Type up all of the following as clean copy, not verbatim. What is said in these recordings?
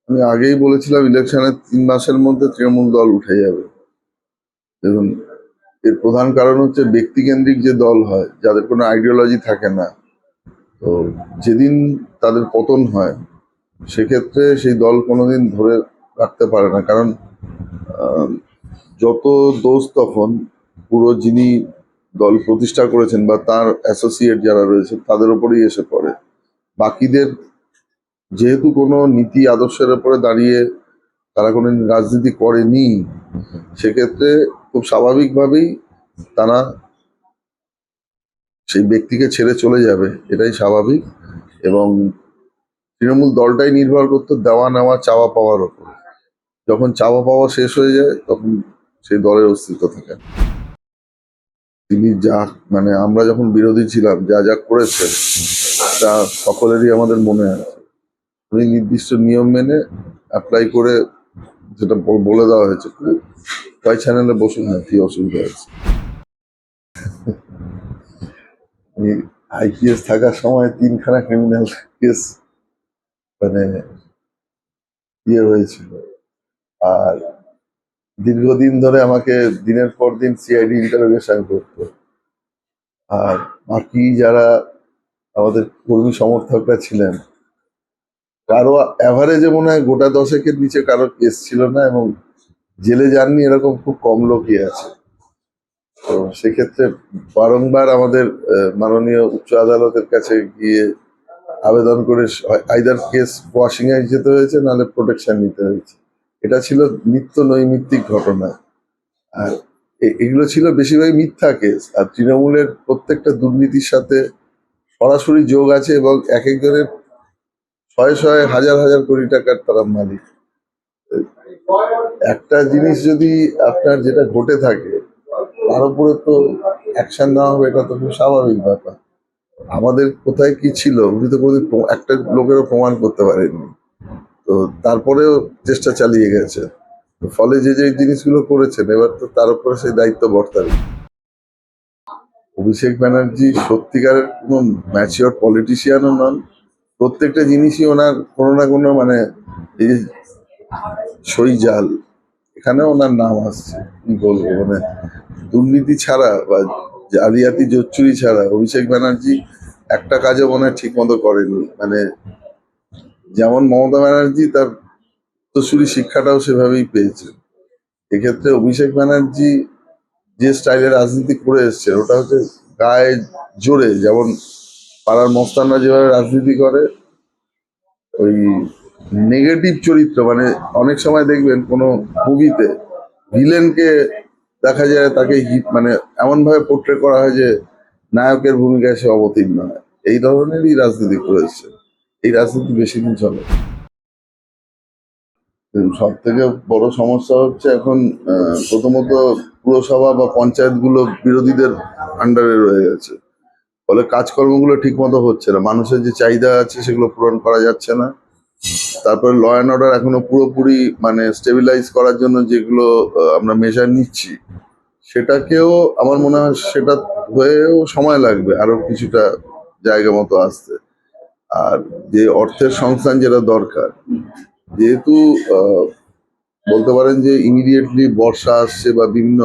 আমি আগেই বলেছিলাম ইলেকশনের ৩ মাসের মধ্যে তৃণমূল দল উঠে যাবে। দেখুন, এর প্রধান কারণ হচ্ছে ব্যক্তিকেন্দ্রিক যে দল হয়, যাদের কোনো আইডিওলজি থাকে না। তো যেদিন তাদের পতন হয়, সেক্ষেত্রে সেই দল কোনোদিন ধরে রাখতে পারে না। কারণ আহ, যত দোষ তখন পুরো যিনি দল প্রতিষ্ঠা করেছেন বা তার অ্যাসোসিয়েট যারা রয়েছে তাদের উপরেই এসে পড়ে। বাকিদের যেহেতু কোনো নীতি আদর্শের উপরে দাঁড়িয়ে তারা কোনো রাজনীতি করেনি, সেক্ষেত্রে খুব স্বাভাবিকভাবেই তারা সেই ব্যক্তিকে ছেড়ে চলে যাবে, এটাই স্বাভাবিক। এবং তৃণমূল দলটাই নির্ভর করতো দেওয়া নেওয়া চাওয়া পাওয়ার ওপর। যখন চাওয়া পাওয়া শেষ হয়ে যায় তখন সেই দলের অস্তিত্ব থাকে না। তিনি যা মানে আমরা যখন বিরোধী ছিলাম যা যা করেছেন তা সকলেরই আমাদের মনে আছে। উনি নির্দিষ্ট নিয়ম মেনে অ্যাপ্লাই করে যেটা বলে দেওয়া হয়েছে, কয় চ্যানেলে বসুন না, কি অসুবিধা আছে। আইপিএস থাকার সময় 3খানা ক্রিমিনাল কেস মানে হয়েছিল। আর দীর্ঘদিন ধরে আমাকে দিনের পর দিন সিআইডি ইন্টারোগেশন করতো। আর বাকি যারা আমাদের কর্মী সমর্থকরা ছিলেন, কারো অ্যাভারেজে মনে হয় গোটা 10-এর নিচে কারো কেস ছিল না, এবং জেলে যাননি এরকম খুব কম লোকই আছে। তো সেক্ষেত্রে বারংবার আমাদের মাননীয় উচ্চ আদালতের কাছে গিয়ে আবেদন করে আইদার কেস ওয়াশিং এ যেতে হয়েছে, নাহলে প্রোটেকশন নিতে হয়েছে। এটা ছিল নিত্য নৈমিত্তিক ঘটনা। আর এগুলো ছিল বেশিরভাগ মিথ্যা কেস। আর তৃণমূলের প্রত্যেকটা দুর্নীতির সাথে সরাসরি যোগ আছে, এবং এক একজনের শয়ে শয়ে হাজার হাজার কোটি টাকার তারা মালিক। একটা জিনিস যদি আপনার যেটা ঘটে থাকে তার উপরে তো অ্যাকশন নেওয়া হবে, এটা তো খুব স্বাভাবিক ব্যাপার। আমাদের কোথায় কি ছিল উনি তো কোনোদিন একটা লোকেরও প্রমাণ করতে পারেননি। তো তারপরেও চেষ্টা চালিয়ে গেছে। ফলে যে যে জিনিসগুলো করেছেন, এবার তো তার উপরে সেই দায়িত্ব বর্তাবে। অভিষেক ব্যানার্জি সত্যিকারের কোনো ম্যাচিওর পলিটিশিয়ানও নন। প্রত্যেকটা জিনিসই ওনার কোনো না কোনো মানে এই যে সই জাল, এখানেও ওনার নাম আসছে। কি বলবো, মানে দুর্নীতি ছাড়া বা জালিয়াতি জোচ্চুরি ছাড়া অভিষেক ব্যানার্জি একটা কাজও মনে হয় ঠিক মতো করেনি। মানে যেমন মমতা ব্যানার্জি তার উত্তরসূরি শিক্ষাটাও সেভাবেই পেয়েছে। এক্ষেত্রে অভিষেক ব্যানার্জি যে স্টাইলে রাজনীতি করে এসছে, ওটা হচ্ছে গায়ে জোরে, যেমন পাড়ার মস্তানরা যেভাবে রাজনীতি করে, ওই নেগেটিভ চরিত্র। মানে অনেক সময় দেখবেন কোনো মুভিতে ভিলেনকে দেখা যায় তাকে মানে এমন ভাবে পোর্ট্রে করা হয় যে নায়কের ভূমিকায় সে অবতীর্ণ হয়। এই ধরনেরই রাজনীতি করেছে। এই রাজনীতি বেশি দিন চলে। সব থেকে বড় সমস্যা হচ্ছে এখন প্রথমত পুরসভা বা পঞ্চায়েত গুলো বিরোধীদের আন্ডারে রয়ে গেছে। ফলে কাজকর্মগুলো ঠিক মতো হচ্ছে না, মানুষের যে চাহিদা আছে সেগুলো পূরণ করা যাচ্ছে না। তারপরে ল অ্যান্ড অর্ডার এখনো পুরোপুরি মানে স্টেবিলাইজ করার জন্য যেগুলো আমরা মেজার নিচ্ছি, সেটাকেও আমার মনে হয় সেটা হয়েও সময় লাগবে আরো কিছুটা জায়গা মতো আসতে। আর যে অর্থের সংস্থান যেটা দরকার, যেহেতু বলতে পারেন যে ইমিডিয়েটলি বর্ষা আসছে বা বিভিন্ন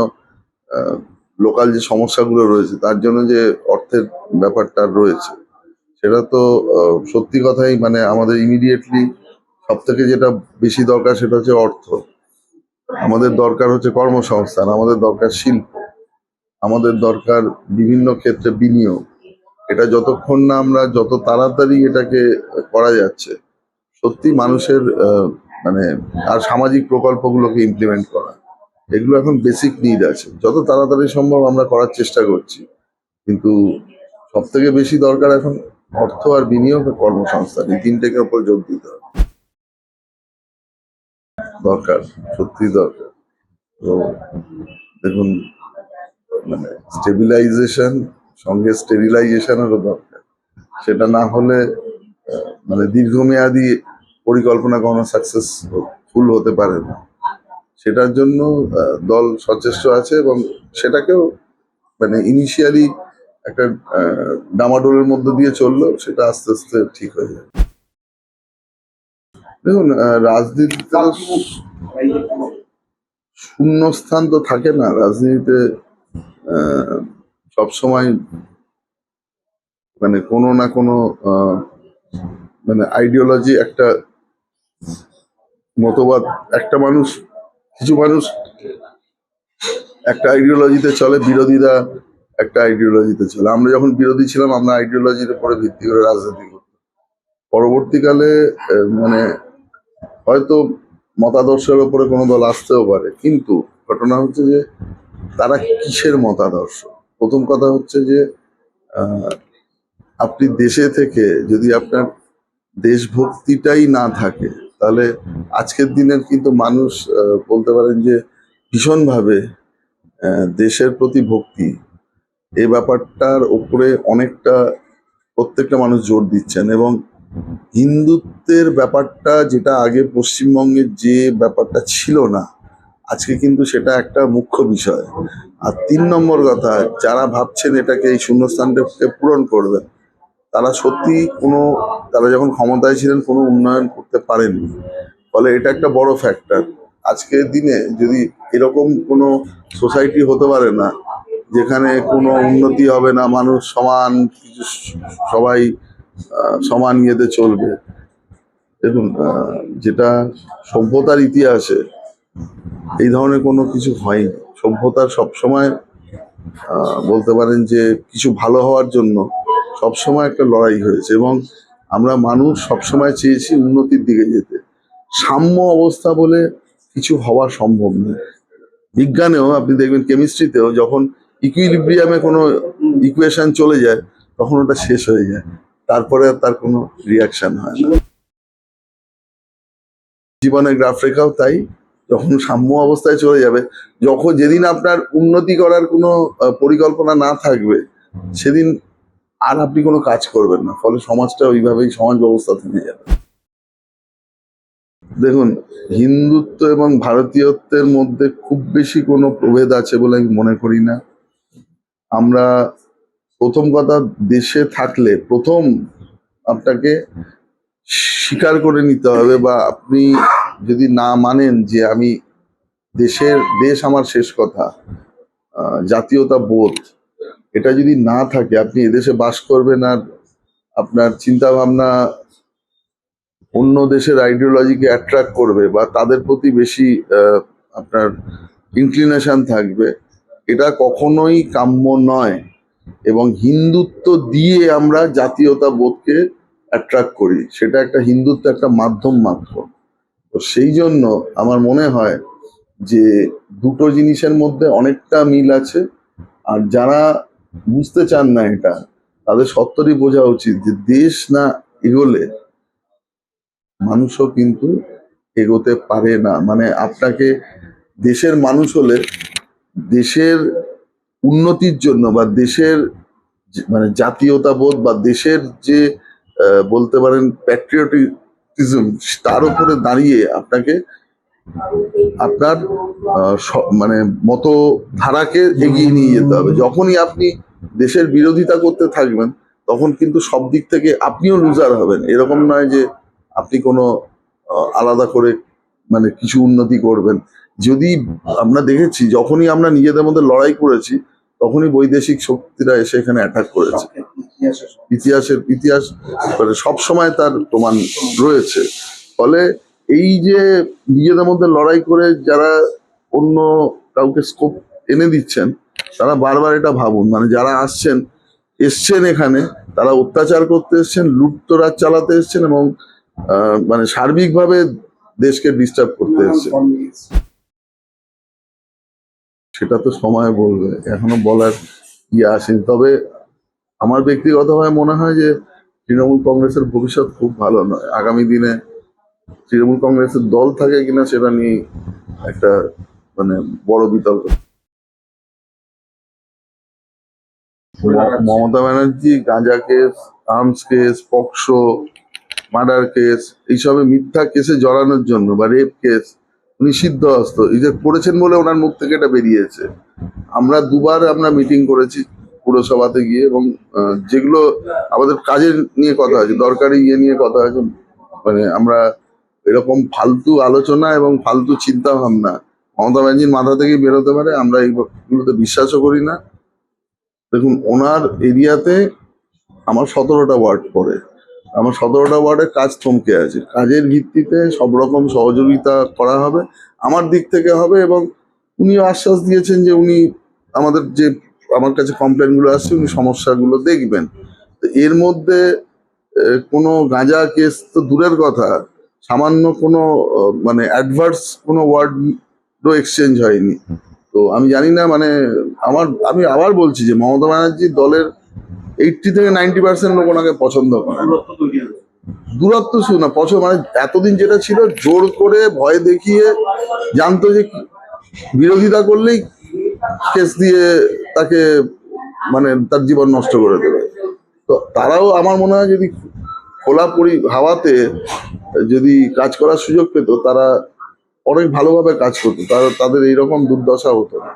লোকাল যে সমস্যাগুলো রয়েছে তার জন্য যে অর্থের ব্যাপারটা রয়েছে, সেটা তো সত্যি কথাই মানে আমাদের ইমিডিয়েটলি সব থেকে যেটা বেশি দরকার সেটা হচ্ছে অর্থ। আমাদের দরকার হচ্ছে কর্মসংস্থান, আমাদের দরকার শিল্প, আমাদের দরকার বিভিন্ন ক্ষেত্রে বিনিয়োগ। এটা যতক্ষণ না আমরা যত তাড়াতাড়ি এটাকে করা যাচ্ছে, সত্যি মানুষের মানে আর সামাজিক প্রকল্পগুলোকে ইমপ্লিমেন্ট করা, এগুলো এখন বেসিক নিড আছে। যত তাড়াতাড়ি সম্ভব আমরা করার চেষ্টা করছি, কিন্তু সব থেকে বেশি দরকার এখন অর্থ আর বিনিয়োগ আর কর্মসংস্থান, এই তিনটেকে উপর জোর দিতে হবে। দরকার, সত্যি দরকার। তো দেখুন, মানে স্টেবিলাইজেশন সঙ্গে স্টেরিলাইজেশনেরও দরকার। সেটা না হলে মানে দীর্ঘমেয়াদী পরিকল্পনা কোনো সাকসেসফুল হতে পারে না। সেটার জন্য দল সচেষ্ট আছে, এবং সেটাকেও মানে ইনিশিয়ালি একটা ডামাডোলের মধ্যে দিয়ে চললো, সেটা আস্তে আস্তে ঠিক হয়ে যাবে। দেখুন, রাজনীতিতে তো শূন্যস্থান তো থাকে না রাজনীতিতে। সবসময় মানে কোনো না কোনো মানে আইডিওলজি, একটা মতবাদ, একটা মানুষ, কিছু মানুষ একটা আইডিওলজিতে চলে, বিরোধীরা একটা আইডিওলজিতে চলে। আমরা যখন বিরোধী ছিলাম, আমরা আইডিওলজির উপরে ভিত্তি করে রাজনীতি করতাম। পরবর্তীকালে মানে হয়তো মতাদর্শের উপরে কোনো দল আসতেও পারে, কিন্তু ঘটনা হচ্ছে যে তারা কিসের মতাদর্শ। প্রথম কথা হচ্ছে যে আপনি দেশে থেকে যদি আপনার দেশভক্তিটাই না থাকে, তাহলে আজকের দিনের কিন্তু মানুষ বলতে পারেন যে ভীষণভাবে দেশের প্রতি ভক্তি, এই ব্যাপারটার উপরে অনেকটা প্রত্যেকটা মানুষ জোর দিচ্ছেন। এবং হিন্দুত্বের ব্যাপারটা, যেটা আগে পশ্চিমবঙ্গের যে ব্যাপারটা ছিল না, আজকে কিন্তু সেটা একটা মুখ্য বিষয়। আর 3 নম্বর কথা, যারা ভাবছেন এটাকে, এই শূন্যস্থানটাকে পূরণ করবেন, তারা সত্যি তারা যখন ক্ষমতায় ছিলেন কোনো উন্নয়ন করতে পারেননি। ফলে এটা একটা বড় ফ্যাক্টর। আজকের দিনে যদি এরকম কোনো সোসাইটি হতে পারে না যেখানে কোনো উন্নতি হবে না, মানুষ সমান কিছু, সবাই সমান ইয়েতে চলবে। দেখুন, যেটা সভ্যতার ইতিহাসে এই ধরনের কোনো কিছু হয়নি। সভ্যতার সবসময় বলতে পারেন যে কিছু ভালো হওয়ার জন্য সবসময় একটা লড়াই হয়েছে, এবং আমরা মানুষ সবসময় চেয়েছি উন্নতির দিকে যেতে। সাম্য অবস্থা বলে কিছু হওয়া সম্ভব নয়। বিজ্ঞানেও আপনি দেখবেন, কেমিস্ট্রিতেও যখন ইকুইলিব্রিয়ামে কোনো ইকুয়েশন চলে যায়, তখন ওটা শেষ হয়ে যায়, তারপরে আর তার কোনো রিয়াকশন হয় না। জীবনের গ্রাফ রেখাও তাই, যখন সাম্য অবস্থায় চলে যাবে, যেদিন আপনার উন্নতি করার কোনো পরিকল্পনা না থাকবে, সেদিন আর আপনি কোনো কাজ করবেন না। ফলে সমাজটা ওইভাবেই, সমাজ ব্যবস্থা থেমে যাবে। দেখুন, হিন্দুত্ব এবং ভারতীয়ত্বের মধ্যে খুব বেশি কোনো প্রভেদ আছে বলে আমি মনে করি না। আমরা, প্রথম কথা, দেশে থাকলে প্রথম আপনাকে স্বীকার করে নিতে হবে, বা আপনি যদি না মানেন যে আমি দেশ আমার শেষ কথা, জাতীয়তা বোধ, এটা যদি না থাকে, আপনি এদেশে বাস করবেন আর আপনার চিন্তা ভাবনা অন্য দেশের আইডিওলজিকে অ্যাট্রাক্ট করবে বা তাদের প্রতি বেশি আপনার ইনক্লিনেশন থাকবে, এটা কখনোই কাম্য নয়। এবং হিন্দুত্ব দিয়ে আমরা জাতীয়তা বোধকে অ্যাট্রাক্ট করি, সেটা একটা হিন্দুত্ব, একটা মাধ্যম মাত্র। তো সেই জন্য আমার মনে হয় যে দুটো জিনিসের মধ্যে অনেকটা মিল আছে। আর যারা বুঝতে চান না এটা, তাদের সত্তরই বোঝা উচিত যে দেশ না এগোলে মানুষও কিন্তু এগোতে পারে না। মানে আপনাকে, দেশের মানুষ হলে দেশের উন্নতির জন্য বা দেশের মানে জাতীয়তাবোধ বা দেশের যে বলতে পারেন প্যাট্রিয়টিজম, তার উপরে দাঁড়িয়ে আপনাকে আপনার মানে মতো ধারাকে এগিয়ে নিয়ে যেতে হবে। যখনই আপনি দেশের বিরোধিতা করতে থাকবেন, তখন কিন্তু সব দিক থেকে আপনিও লুজার হবেন। এরকম নয় যে আপনি কোনো আলাদা করে মানে কিছু উন্নতি করবেন। যদি আমরা দেখেছি, যখনই আমরা নিজেদের মধ্যে লড়াই করেছি, তখনই বৈদেশিক শক্তিরা এসে এখানে অ্যাটাক করেছে। ইতিহাস মানে সবসময় তার প্রমাণ রয়েছে। ফলে এই যে নিজেদের মধ্যে লড়াই করে যারা অন্য কাউকে স্কোপ এনে দিচ্ছেন, তারা বারবার এটা ভাবুন, মানে যারা এসছেন এখানে, তারা অত্যাচার করতে এসছেন, লুটতরাজ চালাতে এসছেন, এবং মানে সার্বিকভাবে দেশকে ডিস্টার্ব করতে এসছেন। সেটা তো সময় বলবে, এখনো বলার ইয়ে আসেনি। তবে আমার ব্যক্তিগতভাবে মনে হয় যে তৃণমূল কংগ্রেসের ভবিষ্যৎ খুব ভালো নয়। আগামী দিনে তৃণমূল কংগ্রেসের দল থাকে কিনা সেটা নিয়ে একটা মানে বড় বিতর্ক। মমতা ব্যানার্জি গাঁজা case, arms case, POCSO, murder case, এইসবে মিথ্যা কেসে জড়ানোর জন্য, বা রেপ কেস, উনি সিদ্ধহস্ত। এই যে করেছেন বলে ওনার মুখ থেকে এটা বেরিয়েছে। আমরা দুবার মিটিং করেছি পুরসভাতে গিয়ে, এবং যেগুলো আমাদের কাজের নিয়ে কথা হয়েছে, দরকারি ইয়ে নিয়ে কথা হয়েছে, মানে আমরা এরকম ফালতু আলোচনা এবং ফালতু চিন্তা ভাবনা মমতা ব্যানার্জির মাথা থেকেই বেরোতে পারে, আমরা এইগুলোতে বিশ্বাসও করি না। দেখুন, ওনার এরিয়াতে আমার 17টা ওয়ার্ড পড়ে, আমার 17টা ওয়ার্ডের কাজ থমকে আছে। কাজের ভিত্তিতে সব রকম সহযোগিতা করা হবে, আমার দিক থেকে হবে, এবং উনিও আশ্বাস দিয়েছেন যে উনি আমাদের যে আমার কাছে কমপ্লেনগুলো আসছে উনি সমস্যাগুলো দেখবেন। তো এর মধ্যে কোনো গাঁজা কেস তো দূরের কথা, সামান্য কোনো মানে অ্যাডভার্স কোনো ওয়ার্ডও এক্সচেঞ্জ হয়নি। তো আমি জানি না, মানে আমি আবার বলছি যে মমতা ব্যানার্জির দলের 80 থেকে 90% লোক ওনাকে পছন্দ করে। দূরত্ব শুধু না, পছন্দ মানে এতদিন যেটা ছিল জোর করে ভয় দেখিয়ে জানতো যে বিরোধিতা করলেই কেস দিয়ে তাকে মানে তার জীবন নষ্ট করে দেবে। তো তারাও আমার মনে হয় যদি খোলা হাওয়াতে যদি কাজ করার সুযোগ পেত, তারা অনেক ভালোভাবে কাজ করতো, তাদের এইরকম দুর্দশা হতো না।